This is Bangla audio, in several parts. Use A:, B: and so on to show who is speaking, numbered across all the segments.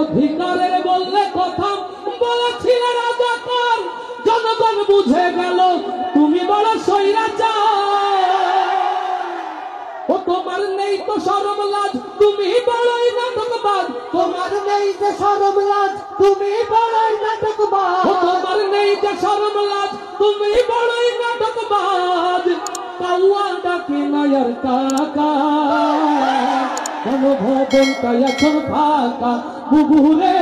A: অধিকারের বললে কথা বলেছিলে রাজাকার, জনগণ বুঝে গেল তুমি বড় স্বৈরাচার। ও তোমার নেই তো শরম লাজ, তুমি বড়ই নাটকবাজ।
B: তোমার নেই যে শরম লাজ, তুমি বড়ই নাটকবাজ।
A: ও তোমার নেই যে শরম লাজ, তুমি বড়ই নাটকবাজ। কাউয়া ডাকে নায়ার কাকা, গণভবনটা এখন ফাঁকা। বুবুরে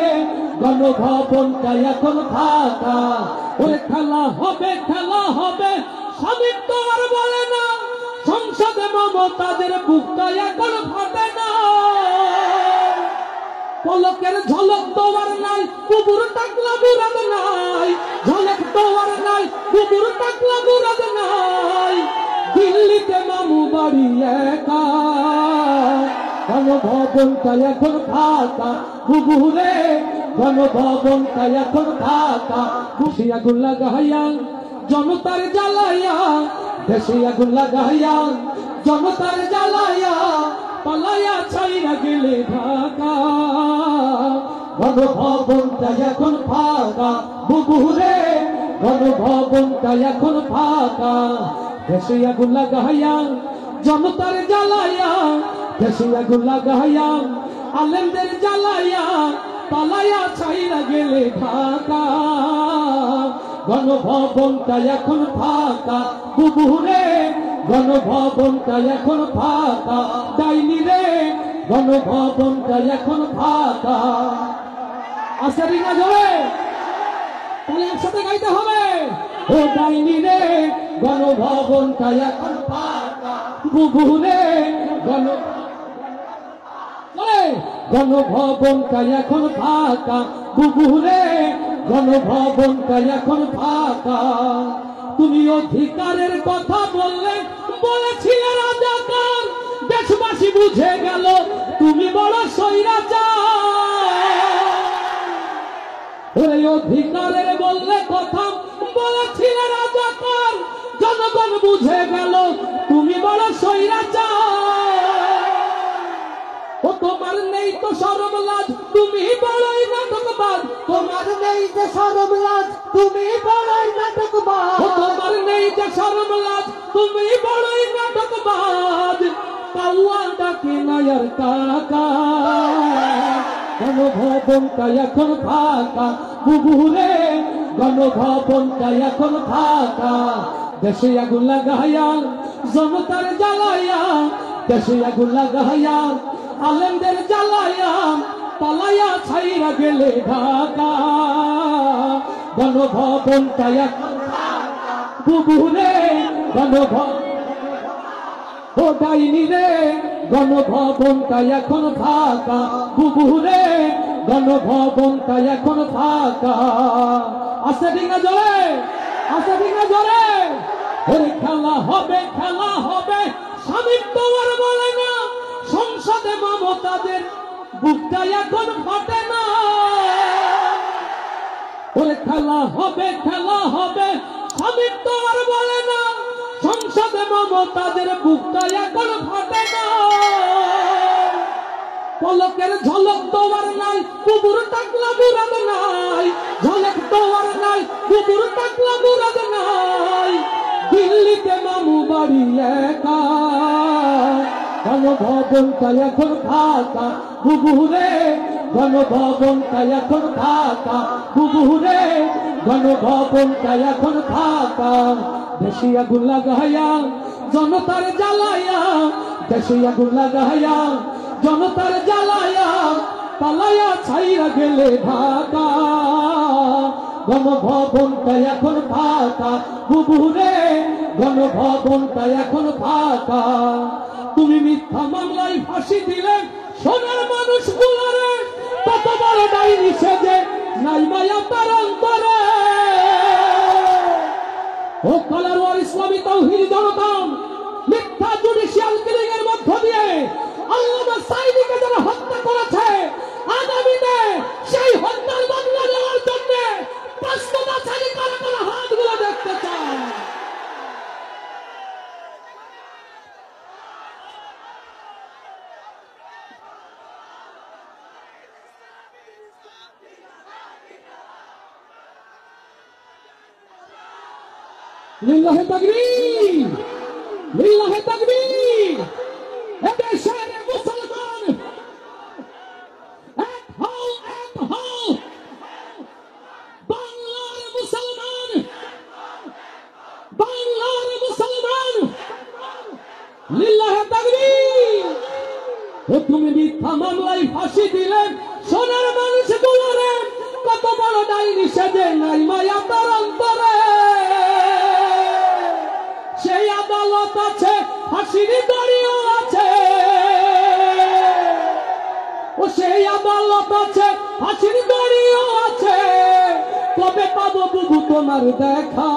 A: গণভবনটা এখন ফাঁকা। ওই খেলা হবে, খেলা হবে, স্বামীর তো আর বলে না। সংসদে মমতাদের বুকটা এখন ফাটে না। পলকের ঝলক তোমার নাই, কুকুর টাকলা মুরাদ নাই। ঝলক তোমার নাই, কুকুর টাকলা মুরাদ নাই। দিল্লিতে মামু বাড়ি একা, গণভবনটা এখন ফাঁকা। বুবুরে গণভবনটা এখন ফাঁকা। খুশি আগুন লাগাইয়া জনতার জ্বালাইয়া, দেশে আগুন লাগাইয়া জনতার জ্বালাইয়া, পালাইয়া ছাইরা গেলে ঢাকা। গণভবনটা এখন ফাঁকা। বুবুরে গণভবনটা এখন ফাঁকা। দেশে আগুন লাগাইয়া জনতার জ্বালাইয়া, দেশে আগুন লাগাইয়া আলেমদের জ্বালাইয়া, পালাইয়া ছাইরা গেলে ঢাকা। গণভবনটা এখন ফাঁকা। বুবুরে গণভবনটা এখন ফাঁকা। ডাইনি রে গণভবনটা এখন ফাঁকা। আসে রিঙা জোরে, তাহলে একসাথে গাইতে হবে। ও ডাইনি রে গণভবনটা এখন ফাঁকা। বুবুরে গণভবনটা এখন ফাঁকা। বুবুরে গণভবনটা এখন ফাঁকা। তুমি অধিকারের কথা বললে বলেছিলে রাজাকার, দেশবাসী বুঝে গেল তুমি বড় স্বৈরাচার। ওই অধিকারের বললে কথা বলেছিলে রাজাকার, জনগণ বুঝে গেল তুমি বড় স্বৈরাচার। ও তোমার নেই তো শরম লাজ, তুমি বড়ই নাটকবাজ।
B: তোমার নেই যে শরম লাজ, তুমি বড়ই নাটকবাজ।
A: ও তোমার নেই যে শরম লাজ, তুমি বড়ই নাটকবাজ। কাউয়া ডাকে নায়ার কাকা, গণভবনটা এখন ফাঁকা। বুবুরে গণভবনটা এখন ফাঁকা। দেশে আগুন লাগাইয়া জনতার জ্বালাইয়া, দেশে আগুন লাগাইয়া আলেমদের জ্বালাইয়া, পালাইয়া ছাইরা গেলে ঢাকা। গণভবনটা এখন ফাঁকা। বুবুরে গণভবন, ও ডাইনি রে গণভবনটা এখন ফাঁকা। বুবুরে গণভবনটা এখন ফাঁকা। আসে ডিঙা জোরে, আসে ডিঙা জোরে। ওরে খেলা হবে, খেলা হবে, স্বামীর তো আর বলে না। সংসদে মমতাদের বুকটা এখন ফাটে না। ওরে খেলা হবে, খেলা হবে, স্বামীর তো আর বলে না। সংসদে মমতাদের বুকটা এখন ফাটে না। পলকের ঝলক তোমার নাই, কুকুর টাকলা মুরাদ নাই। ঝলক তোমার নাই, কুকুর টাকলা মুরাদ নাই। দিল্লিতে মামু বাড়ি একা, গণভবনটা এখন ফাঁকা। বুবুরে গণভবনটা এখন ফাঁকা। বুবুরে গণভবনটা এখন ফাঁকা। দেশে আগুন লাগাইয়া জনতার জ্বালাইয়া, দেশে আগুন লাগাইয়া জনতার জ্বালাইয়া, পালাইয়া ছাইরা গেলে ঢাকা। গণভবনটা এখন ফাঁকা। বুবুরে গণভবনটা এখন ফাঁকা। তুমি মিথ্যা মামলায় ফাঁসি দিলে সোনার মানুষ গুলারে, তত বড় ডাইনি সেজে নাই মায়া তার অন্তরে। ও কলারওয়ার ইসলামী তাওহীদ জনতা মিথ্যা জুডিশিয়াল কিলিং এর মধ্য দিয়ে আল্লামা সাঈদীকে যারা হত্যা করেছে, আগামীতে সেই হত্যার বদলা নেওয়ার জন্য প্রস্তুতাচারী কারা কারা হাতগুলো দেখতে চায়। লিল্লাহে তাকবীর, লিল্লাহে তাকবীর। এদেশের মুসলমান এক হও, এক হও। বাংলার মুসলমান, বাংলার মুসলমান, লিল্লাহে তাকবীর। ও তুমি মিথ্যা মামলায় ফাঁসি দিলেন সোনার মানুষ গুলোরে, কত বড় ডাইনি সেজে নাই মায়া তার অন্তরে। সেই আদালত আছে, ফাঁসির দড়িও আছে। ও সেই আদালত আছে, ফাঁসির দড়িও আছে। কবে পাবো বুবু তোমার দেখা,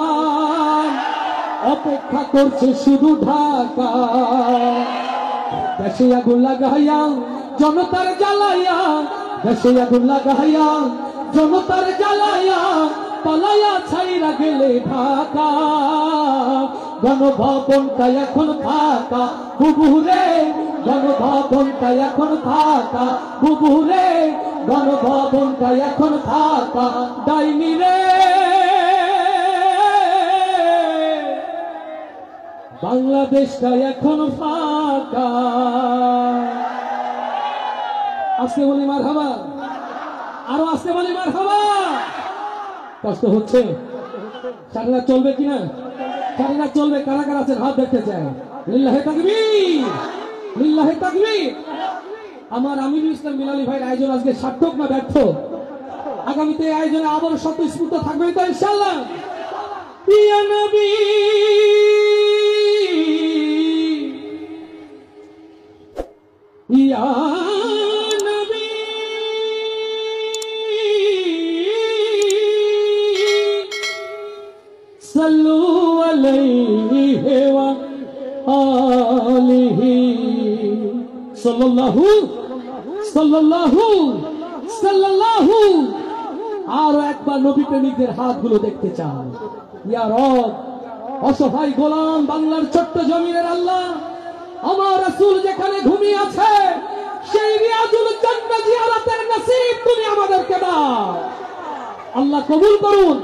A: অপেক্ষা করছে শুধু ঢাকা। দেশে আগুন লাগাইয়া জনতার জ্বালাইয়া, দেশে আগুন লাগাইয়া জনতার জ্বালাইয়া, পালাইয়া ছাইরা গেলে ঢাকা। গণভবনটা এখন ফাঁকা বুবুরে, গণভবনটা এখন ফাঁকা বুবুরে, গণভবনটা এখন ফাঁকা। ডাইনি রে বাংলাদেশটা এখন ফাঁকা। আজকে বলি মারহাবা, আরো আজকে বলি মারহাবা। কষ্ট হচ্ছে, সারা রাত চলবে কিনা? সারা রাত চলবে। কারা কারা আছেন হাত দেখতে চায়? লিল্লাহে তাকবীর, লিল্লাহে তাকবীর। আমার আমিনুল ইসলাম বিলালী ভাইয়ের আয়োজন আজকে সার্থক না ব্যর্থ? আগামীতে এই আয়োজনে আবারও স্বতঃস্ফূর্ত থাকবে তো ইনশাআল্লাহ? ইয়া নবী, ইয়া নবী, সাল্লু আলাইহি ওয়া আলিহি সাল্লাল্লাহু সাল্লাল্লাহু সাল্লাল্লাহু। আর একবার নবী প্রেমিকদের হাতগুলো দেখতে চান। ইয়া রব, অসহায় গোলাম বাংলার ছোট্ট জমিনের আল্লাহ, আমার রাসূল যেখানে ঘুমিয়ে আছে সেই রিয়াজুল জান্নাত জিয়ারতের নসিব তুমি আমাদেরকে দাও। আল্লাহ কবুল করুন।